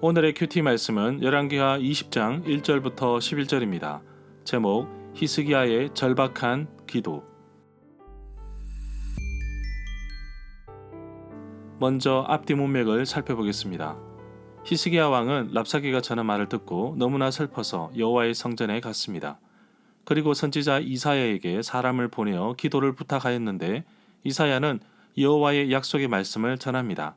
오늘의 큐티 말씀은 열왕기하 20장 1절부터 11절입니다. 제목 히스기야의 절박한 기도. 먼저 앞뒤 문맥을 살펴보겠습니다. 히스기야 왕은 랍사게가 전한 말을 듣고 너무나 슬퍼서 여호와의 성전에 갔습니다. 그리고 선지자 이사야에게 사람을 보내어 기도를 부탁하였는데 이사야는 여호와의 약속의 말씀을 전합니다.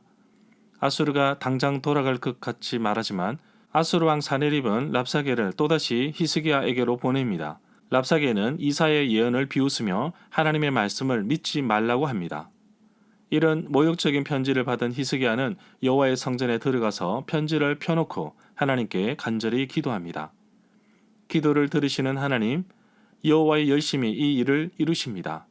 아수르가 당장 돌아갈 것 같이 말하지만 아수르 왕 사네립은 랍사게를 또다시 히스기야에게로 보냅니다. 랍사게는 이사야의 예언을 비웃으며 하나님의 말씀을 믿지 말라고 합니다. 이런 모욕적인 편지를 받은 히스기야는 여호와의 성전에 들어가서 편지를 펴놓고 하나님께 간절히 기도합니다. 기도를 들으시는 하나님, 여호와의 열심히 이 일을 이루십니다.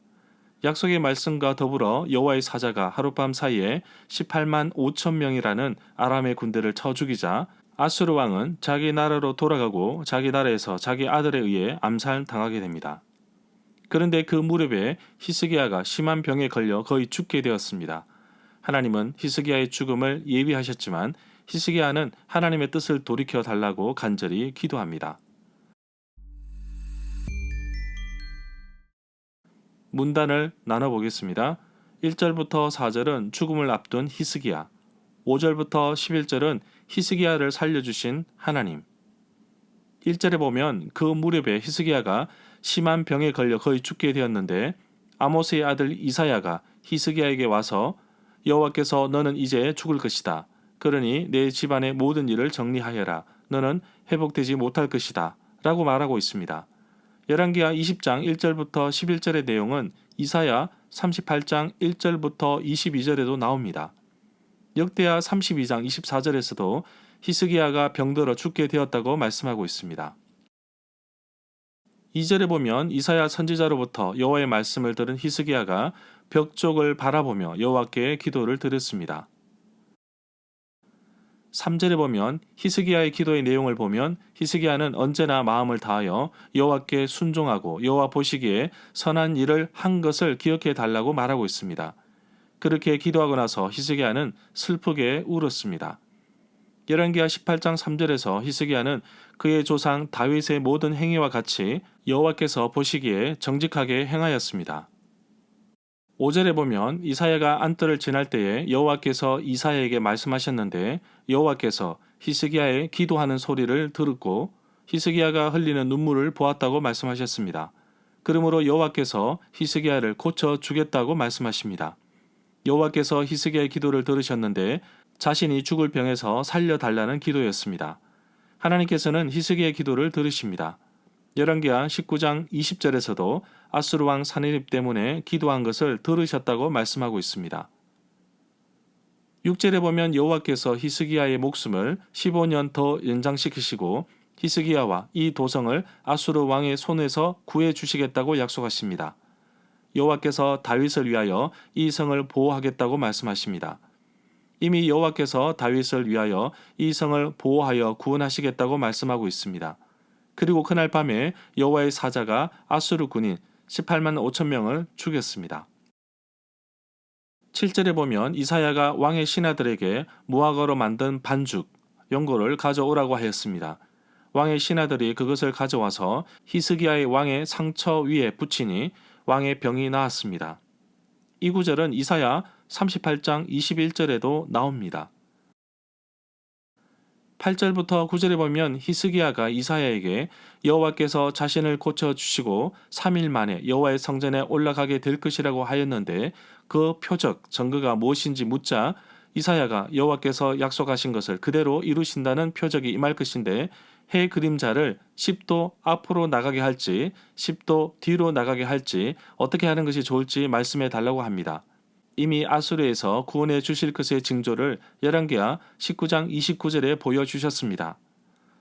약속의 말씀과 더불어 여호와의 사자가 하룻밤 사이에 18만 5천 명이라는 아람의 군대를 쳐 죽이자 아수르 왕은 자기 나라로 돌아가고 자기 나라에서 자기 아들에 의해 암살당하게 됩니다. 그런데 그 무렵에 히스기야가 심한 병에 걸려 거의 죽게 되었습니다. 하나님은 히스기야의 죽음을 예비하셨지만 히스기야는 하나님의 뜻을 돌이켜 달라고 간절히 기도합니다. 문단을 나눠보겠습니다. 1절부터 4절은 죽음을 앞둔 히스기야, 5절부터 11절은 히스기야를 살려주신 하나님. 1절에 보면 그 무렵에 히스기야가 심한 병에 걸려 거의 죽게 되었는데 아모스의 아들 이사야가 히스기야에게 와서 여호와께서 너는 이제 죽을 것이다. 그러니 내 집안의 모든 일을 정리하여라. 너는 회복되지 못할 것이다. 라고 말하고 있습니다. 열왕기하 20장 1절부터 11절의 내용은 이사야 38장 1절부터 22절에도 나옵니다. 역대하 32장 24절에서도 히스기야가 병들어 죽게 되었다고 말씀하고 있습니다. 2절에 보면 이사야 선지자로부터 여호와의 말씀을 들은 히스기야가 벽 쪽을 바라보며 여호와께 기도를 드렸습니다. 3절에 보면 히스기야의 기도의 내용을 보면 히스기야는 언제나 마음을 다하여 여호와께 순종하고 여호와 보시기에 선한 일을 한 것을 기억해 달라고 말하고 있습니다. 그렇게 기도하고 나서 히스기야는 슬프게 울었습니다. 열왕기하 18장 3절에서 히스기야는 그의 조상 다윗의 모든 행위와 같이 여호와께서 보시기에 정직하게 행하였습니다. 5절에 보면 이사야가 안뜰을 지날 때에 여호와께서 이사야에게 말씀하셨는데 여호와께서 히스기야의 기도하는 소리를 들었고 히스기야가 흘리는 눈물을 보았다고 말씀하셨습니다. 그러므로 여호와께서 히스기야를 고쳐 주겠다고 말씀하십니다. 여호와께서 히스기야의 기도를 들으셨는데 자신이 죽을 병에서 살려달라는 기도였습니다. 하나님께서는 히스기야의 기도를 들으십니다. 열왕기하 19장 20절에서도 아수르 왕 사네립 때문에 기도한 것을 들으셨다고 말씀하고 있습니다. 6절에 보면 여호와께서 히스기야의 목숨을 15년 더 연장시키시고 히스기야와 이 도성을 아수르 왕의 손에서 구해 주시겠다고 약속하십니다. 여호와께서 다윗을 위하여 이 성을 보호하겠다고 말씀하십니다. 이미 여호와께서 다윗을 위하여 이 성을 보호하여 구원하시겠다고 말씀하고 있습니다. 그리고 그날 밤에 여호와의 사자가 아수르 군인 18만 5천 명을 죽였습니다. 7절에 보면 이사야가 왕의 신하들에게 무화과로 만든 반죽, 연고를 가져오라고 하였습니다. 왕의 신하들이 그것을 가져와서 히스기야의 왕의 상처 위에 붙이니 왕의 병이 나았습니다. 이 구절은 이사야 38장 21절에도 나옵니다. 8절부터 9절에 보면 히스기야가 이사야에게 여호와께서 자신을 고쳐주시고 3일 만에 여호와의 성전에 올라가게 될 것이라고 하였는데 그 표적, 증거가 무엇인지 묻자 이사야가 여호와께서 약속하신 것을 그대로 이루신다는 표적이 임할 것인데 해 그림자를 10도 앞으로 나가게 할지 10도 뒤로 나가게 할지 어떻게 하는 것이 좋을지 말씀해 달라고 합니다. 이미 아수르에서 구원해 주실 것의 징조를 열왕기하 19장 29절에 보여주셨습니다.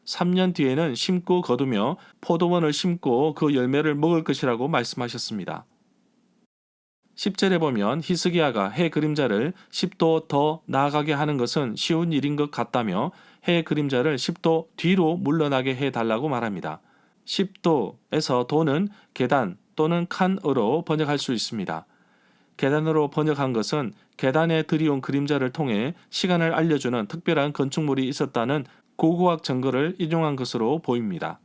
3년 뒤에는 심고 거두며 포도원을 심고 그 열매를 먹을 것이라고 말씀하셨습니다. 10절에 보면 히스기야가 해 그림자를 10도 더 나아가게 하는 것은 쉬운 일인 것 같다며 해 그림자를 10도 뒤로 물러나게 해달라고 말합니다. 10도에서 도는 계단 또는 칸으로 번역할 수 있습니다. 계단으로 번역한 것은 계단에 들이온 그림자를 통해 시간을 알려주는 특별한 건축물이 있었다는 고고학 증거를 인용한 것으로 보입니다.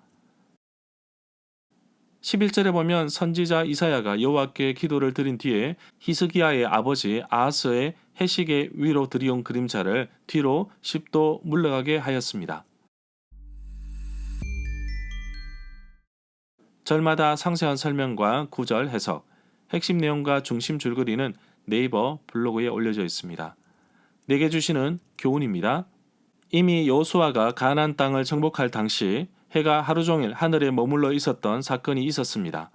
11절에 보면 선지자 이사야가 여호와께 기도를 드린 뒤에 히스기야의 아버지 아하스의 해시계 위로 들이온 그림자를 뒤로 10도 물러가게 하였습니다. 절마다 상세한 설명과 구절 해석, 핵심 내용과 중심 줄거리는 네이버 블로그에 올려져 있습니다. 내게 주시는 교훈입니다. 이미 여호수아가 가나안 땅을 정복할 당시 해가 하루 종일 하늘에 머물러 있었던 사건이 있었습니다.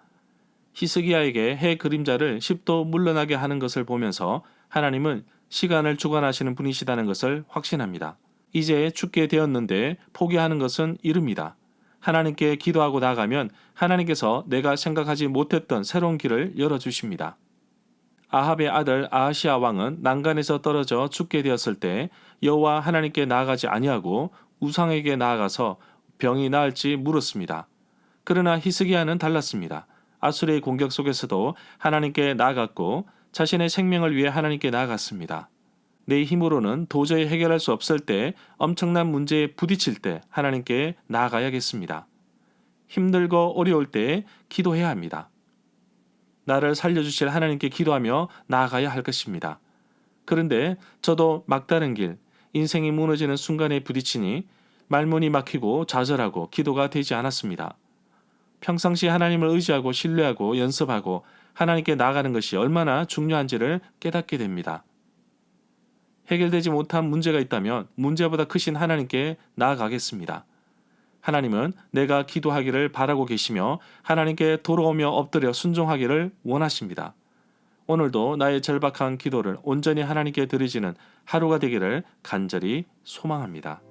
히스기야에게 해 그림자를 10도 물러나게 하는 것을 보면서 하나님은 시간을 주관하시는 분이시다는 것을 확신합니다. 이제 죽게 되었는데 포기하는 것은 이릅니다. 하나님께 기도하고 나가면 하나님께서 내가 생각하지 못했던 새로운 길을 열어주십니다. 아합의 아들 아하시아 왕은 난간에서 떨어져 죽게 되었을 때 여호와 하나님께 나아가지 아니하고 우상에게 나아가서 병이 나을지 물었습니다. 그러나 히스기야는 달랐습니다. 아수르의 공격 속에서도 하나님께 나아갔고 자신의 생명을 위해 하나님께 나아갔습니다. 내 힘으로는 도저히 해결할 수 없을 때, 엄청난 문제에 부딪힐 때 하나님께 나아가야겠습니다. 힘들고 어려울 때 기도해야 합니다. 나를 살려주실 하나님께 기도하며 나아가야 할 것입니다. 그런데 저도 막다른 길, 인생이 무너지는 순간에 부딪히니 말문이 막히고 좌절하고 기도가 되지 않았습니다. 평상시 하나님을 의지하고 신뢰하고 연습하고 하나님께 나아가는 것이 얼마나 중요한지를 깨닫게 됩니다. 해결되지 못한 문제가 있다면 문제보다 크신 하나님께 나아가겠습니다. 하나님은 내가 기도하기를 바라고 계시며 하나님께 돌아오며 엎드려 순종하기를 원하십니다. 오늘도 나의 절박한 기도를 온전히 하나님께 드리지는 하루가 되기를 간절히 소망합니다.